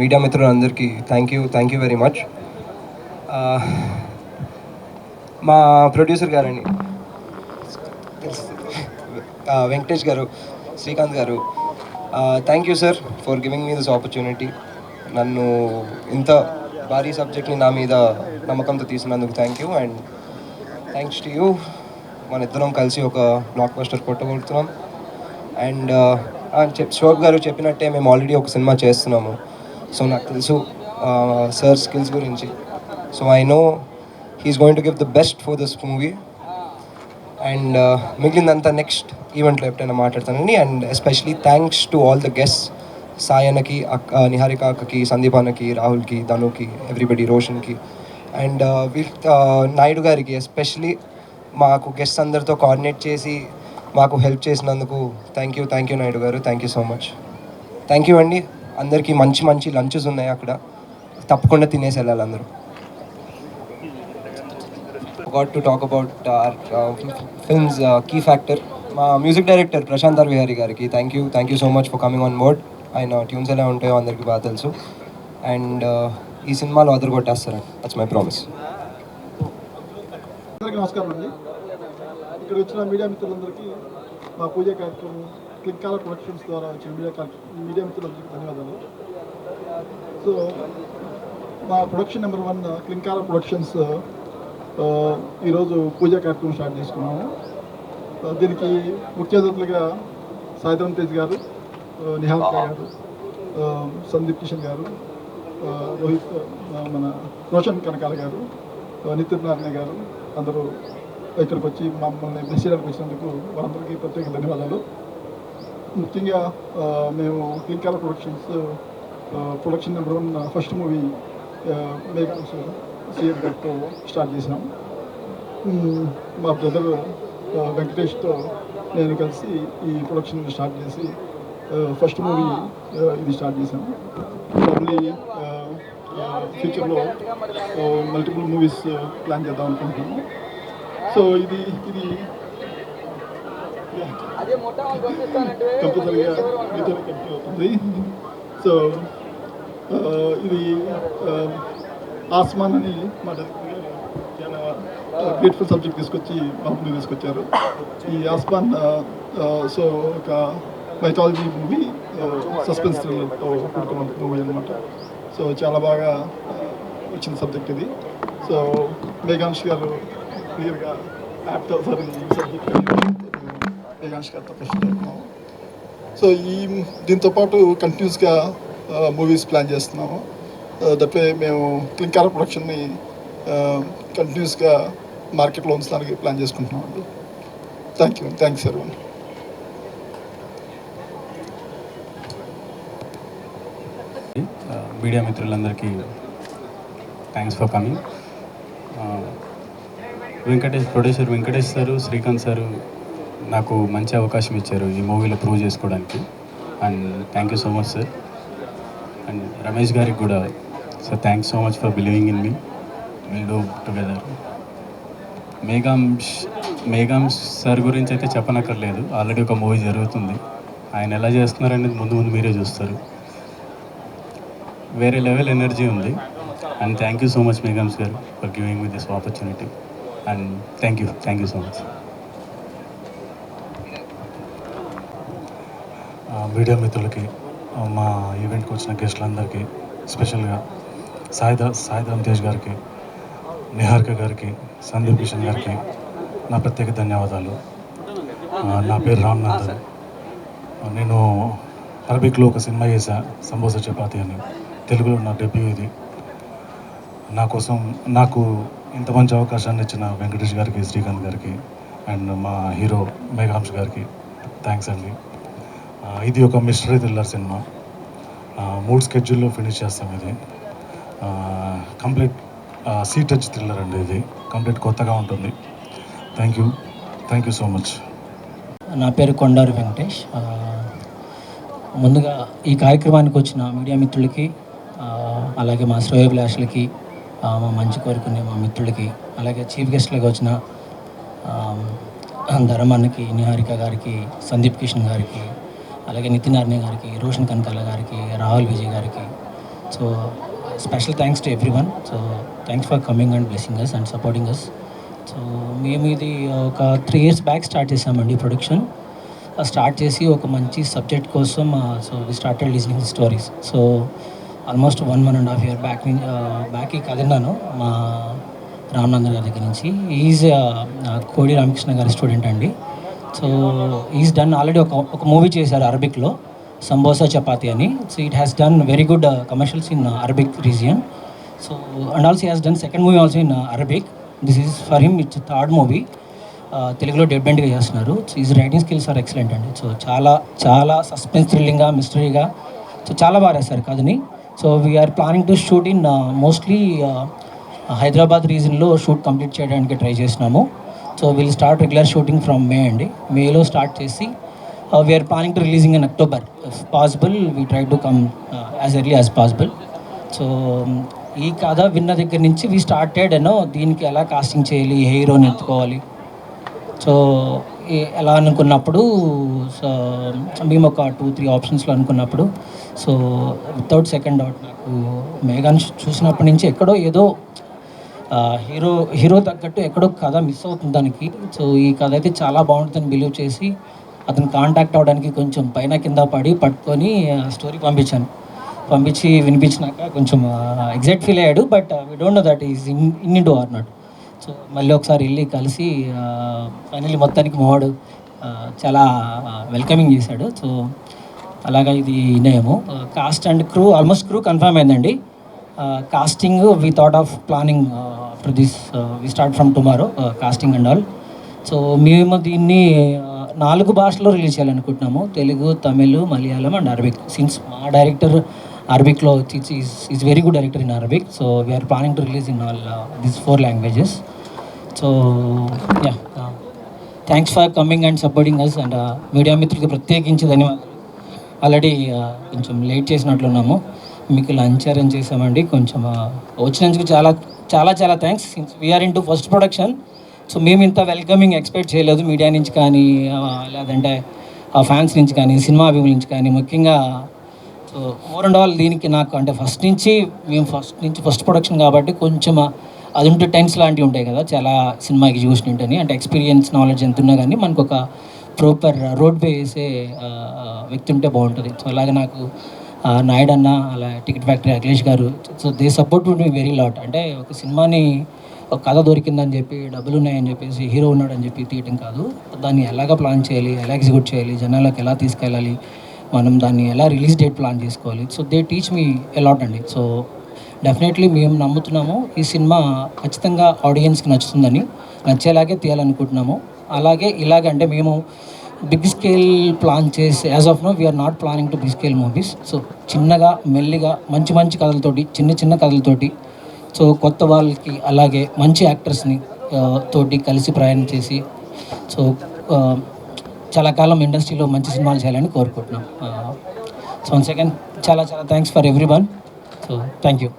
Media మిత్రులందరికీ thank you very much. మా producer గారండి, వెంకటేష్ గారు, శ్రీకాంత్ గారు, thank you sir for giving me this opportunity. నన్ను ఇంత భారీ సబ్జెక్ట్ని నా మీద నమ్మకంతో తీసినందుకు thank you. And thanks to you. మన ఇద్దరం కలిసి ఒక బ్లాక్ బస్టర్ కొట్టగలుగుతున్నాం. అండ్ శోభ్ గారు చెప్పినట్టే మేము ఆల్రెడీ ఒక సినిమా చేస్తున్నాము. సో నాకు తెలుసు సార్ స్కిల్స్ గురించి. So I know he is going to give the best for this movie. And మిగిలిందంతా నెక్స్ట్ ఈవెంట్లో ఎప్పుడైనా మాట్లాడతానండి. And especially thanks to all the guests, సాయన్నకి, నిహారిక అక్కకి, సందీప్ అన్నకి, రాహుల్కి, ధనుకి, ఎవ్రీబడి, రోషన్కి. అండ్ నాయుడు గారికి ఎస్పెషలీ మాకు గెస్ట్స్ అందరితో కోఆర్డినేట్ చేసి మాకు హెల్ప్ చేసినందుకు థ్యాంక్ యూ నాయుడు గారు. Thank you so much. Thank you అండి. అందరికీ మంచి లంచెస్ ఉన్నాయి అక్కడ, తప్పకుండా తినేసి వెళ్ళాలి అందరూ. Got to talk about films key factor, మా మ్యూజిక్ డైరెక్టర్ ప్రశాంత్ విహారీ గారికి thank you so much for coming on board. ఆయన ట్యూన్స్ ఎలా ఉంటాయో అందరికీ బాగా తెలుసు. అండ్ ఈ సినిమాలో అదరగొట్టేస్తారని, దట్స్ మై ప్రామిస్. అందరికీ నమస్కారం అండి. ఇక్కడ వచ్చిన మీడియా మిత్రులందరికీ మా పూజ కార్యక్రమం క్లింకాల ప్రొడక్షన్స్ ద్వారా వచ్చిన మీడియా మిత్రులందరికీ ధన్యవాదాలు. సో మా ప్రొడక్షన్ నెంబర్ 1 క్లింకాల ప్రొడక్షన్స్ ఈరోజు పూజా కార్యక్రమం స్టార్ట్ చేసుకున్నాము. దీనికి ముఖ్య అతిథులుగా సాయిధరం తేజ్ గారు, నిహారిక గారు, సందీప్ కిషన్ గారు, రోహిత్, మన రోషన్ కనకాల గారు, నితిన్ నారాయణ గారు అందరూ ఇక్కడికి వచ్చి మమ్మల్ని బ్లెస్ చేయడానికి వచ్చినందుకు వాళ్ళందరికీ ప్రత్యేక ధన్యవాదాలు. ముఖ్యంగా మేము క్లింకాల production number 1 first movie Meghansh CM గారితో స్టార్ట్ చేసినాం. మా బ్రదర్ వెంకటేష్తో నేను కలిసి ఈ ప్రొడక్షన్ స్టార్ట్ చేసి ఫస్ట్ మూవీ ఇది స్టార్ట్ చేశాము. మళ్ళీ ఫ్యూచర్లో మల్టిపుల్ మూవీస్ ప్లాన్ చేద్దాం అనుకుంటున్నాము. సో ఇది కంపల్సరీగా మీతో కంటిన్యూ అవుతుంది. సో ఇది ఆస్మాన్ అని మా డైరెక్టర్ చాలా బ్యూటిఫుల్ సబ్జెక్ట్ తీసుకొచ్చి మా ముందు తీసుకొచ్చారు. ఈ ఆస్మాన్ సో ఒక మైథాలజీ మూవీ, సస్పెన్స్ థ్రిల్లర్తో కూడుకున్న మూవీ అనమాట. సో చాలా బాగా వచ్చిన సబ్జెక్ట్ ఇది. సో మేఘాంష్ గారు క్లియర్గా యాప్టర్ ఫర్ ఈ సబ్జెక్ట్ మేఘాంష్ గారితో ఫస్ట్ చేస్తున్నాము. సో దీంతోపాటు కంటిన్యూస్గా మూవీస్ ప్లాన్ చేస్తున్నాము. దట్వే మేము క్లింకాల ప్రొడక్షన్ని కంటిన్యూస్గా మార్కెట్లో ఉంచడానికి ప్లాన్ చేసుకుంటున్నాం అండి. Thanks everyone. మీడియా మిత్రులందరికీ thanks for coming. Producer Venkatesh sir, Srikanth sir నాకు మంచి అవకాశం ఇచ్చారు ఈ మూవీలో ప్రూవ్ చేసుకోవడానికి. And thank you so much sir. And Ramesh గారికి కూడా sir thanks so much for believing in me. Will do together. Meghansh sir గురించి అయితే చెప్పనక్కర్లేదు, ఆల్రెడీ ఒక మూవీ జరుగుతుంది. ఆయన ఎలా చేస్తున్నారనేది ముందు మీరే చూస్తారు. వేరే లెవెల్ ఎనర్జీ ఉంది. And thank you so much Meghansh గారు for giving me this opportunity. And thank you so much. Media మిత్రులకి, మా ఈవెంట్కి వచ్చిన గెస్టులందరికీ, స్పెషల్గా సాయిధరం తేజ్ గారికి, నిహారిక గారికి, సందీప్ కిషన్ గారికి నా ప్రత్యేక ధన్యవాదాలు. నా పేరు రామ్నాథన్. నేను అరబిక్లో ఒక సినిమా చేశా, సమోసా చపాతి అని. తెలుగులో నా డెబ్యూ ఇది. నాకు ఇంత మంచి అవకాశాన్ని ఇచ్చిన వెంకటేష్ గారికి, శ్రీకాంత్ గారికి అండ్ మా హీరో మేఘాంష్ గారికి థ్యాంక్స్ అండి. ఇది ఒక మిస్టరీ థ్రిల్లర్ సినిమా. 3 స్కెడ్యూల్లో ఫినిష్ చేస్తాం. ఇది కంప్లీట్ సీ టచ్ థ్రిల్లర్ అండి. ఇది కంప్లీట్ కొత్తగా ఉంటుంది. Thank you so much. నా పేరు కొండారు వెంకటేష్. ముందుగా ఈ కార్యక్రమానికి వచ్చిన మీడియా మిత్రులకి, అలాగే మా శ్రేయోభిలాషులకి, మా మంచి కోరుకునే మా మిత్రులకి, అలాగే చీఫ్ గెస్ట్లుగా వచ్చిన ధరమన్నకి, నిహారిక గారికి, సందీప్ కిషన్ గారికి, అలాగే నితిన్ నారాయణ గారికి, రోషన్ కనకాల గారికి, రాహుల్ విజయ్ గారికి, so special thanks to everyone. So thanks for coming and blessing us and supporting us. So మేము ఇది ఒక 3 years బ్యాక్ స్టార్ట్ చేసామండి ప్రొడక్షన్. స్టార్ట్ చేసి ఒక మంచి సబ్జెక్ట్ కోసం so we started listening stories. So almost 1.5 year back ఈ కథ విన్నాను మా రామనందన్ గారి దగ్గర నుంచి. ఈజ్ కోడి రామకృష్ణ గారి స్టూడెంట్ అండి. సో ఈజ్ డన్ ఆల్రెడీ ఒక మూవీ చేశారు అరబిక్లో, సంబోసా చపాతి అని. So it has done very good commercials in Arabic region. So and also has done second movie also in Arabic. This is for him it's third movie. తెలుగులో డెబ్యూటెంట్గా చేస్తున్నారు. So is writing skills are excellent అండి. సో చాలా చాలా suspense థ్రిల్లింగ్గా మిస్టరీగా so చాలా బాగా రాశారు కథని. So we're planning to shoot in mostly Hyderabad రీజన్లో షూట్ కంప్లీట్ చేయడానికి ట్రై చేసినాము. So will start regular shooting from May అండి. మేలో స్టార్ట్ చేసి we're planning to releasing in October. If possible we try to come as early as possible. So ఈ కథ విన్న దగ్గర నుంచి వీ స్టార్టెడ్ దీనికి ఎలా కాస్టింగ్ చేయాలి, హీరోని ఎత్తుకోవాలి. సో ఎలా అనుకున్నప్పుడు సో మేము ఒక 2-3 ఆప్షన్స్లో అనుకున్నప్పుడు సో వితౌట్ సెకండ్ డౌట్ నాకు మేఘాన్ చూసినప్పటి నుంచి ఎక్కడో ఏదో హీరో తగ్గట్టు ఎక్కడో కథ మిస్ అవుతుంది దానికి. సో ఈ కథ అయితే చాలా బాగుంటుందని బిలీవ్ చేసి అతను కాంటాక్ట్ అవ్వడానికి కొంచెం పైన కింద పట్టుకొని స్టోరీ పంపించి వినిపించినాక కొంచెం ఎగ్జైట్ ఫీల్ అయ్యాడు. But we don't know that is in to or not. So మళ్ళీ ఒకసారి వెళ్ళి కలిసి ఫైనల్లీ మొత్తానికి మావాడు చాలా వెల్కమింగ్ చేశాడు. సో అలాగా ఇది వినయము. Cast and crew almost crew confirm అయిందండి. Casting we thought of planning for this we start from tomorrow casting and all. So మేము దీన్ని 4 భాషల్లో రిలీజ్ చేయాలనుకుంటున్నాము. Telugu, Tamil, Malayalam and Arabic. Since మా డైరెక్టర్ అరబిక్లో is very good director in Arabic. So we're planning to release in all this 4 languages. So yeah thanks for coming and supporting us. And media మిత్రులకి ప్రత్యేకించి ధన్యవాదాలు. Already కొంచెం late చేసినట్లున్నాము, మీకు lunch arrange చేసామండి. కొంచెం వచ్చినందుకు చాలా చాలా చాలా thanks. Since we are in to first production. So మేము ఇంత వెల్కమింగ్ ఎక్స్పెక్ట్ చేయలేదు మీడియా నుంచి కానీ లేదంటే ఫ్యాన్స్ నుంచి కానీ సినిమా అభిమానుల నుంచి కానీ. ముఖ్యంగా సో మోర్ అండ్ ఆల్ దీనికి నాకు అంటే ఫస్ట్ ప్రొడక్షన్ కాబట్టి కొంచెం అది ఉంటే టెన్స్ లాంటివి ఉంటాయి కదా, చాలా సినిమాకి చూసినట్టని అంటే ఎక్స్పీరియన్స్ నాలెడ్జ్ ఎంత ఉన్నా కానీ మనకు ఒక ప్రాపర్ రోడ్ పే వేసే వ్యక్తి ఉంటే బాగుంటుంది. సో అలాగే నాకు నాయుడు అన్న, అలా టికెట్ ఫ్యాక్టరీ అఖిలేష్ గారు, so they support me very lot. అంటే ఒక సినిమాని ఒక కథ దొరికిందని చెప్పి డబ్బులు ఉన్నాయని చెప్పేసి హీరో ఉన్నాడని చెప్పి తీయటం కాదు, దాన్ని ఎలాగ ప్లాన్ చేయాలి, ఎలా ఎగ్జిక్యూట్ చేయాలి, జనాలకు ఎలా తీసుకెళ్ళాలి, మనం దాన్ని ఎలా రిలీజ్ డేట్ ప్లాన్ చేసుకోవాలి. So they teach me allot అండి. సో డెఫినెట్లీ మేము నమ్ముతున్నాము ఈ సినిమా ఖచ్చితంగా ఆడియన్స్కి నచ్చుతుందని, నచ్చేలాగే తీయాలనుకుంటున్నాము. అలాగే ఇలాగ అంటే మేము బిగ్ స్కేల్ ప్లాన్ చేసి as of now we are not planning to big scale movies. So చిన్నగా మెల్లిగా మంచి కథలతోటి, చిన్న కథలతోటి, సో కొత్త వాళ్ళకి అలాగే మంచి యాక్టర్స్ని తోటి కలిసి ప్రయాణం చేసి సో చాలా కాలం ఇండస్ట్రీలో మంచి సినిమాలు చేయాలని కోరుకుంటున్నాం. సో వన్స్ అగైన్ చాలా thanks for every one. So thank you.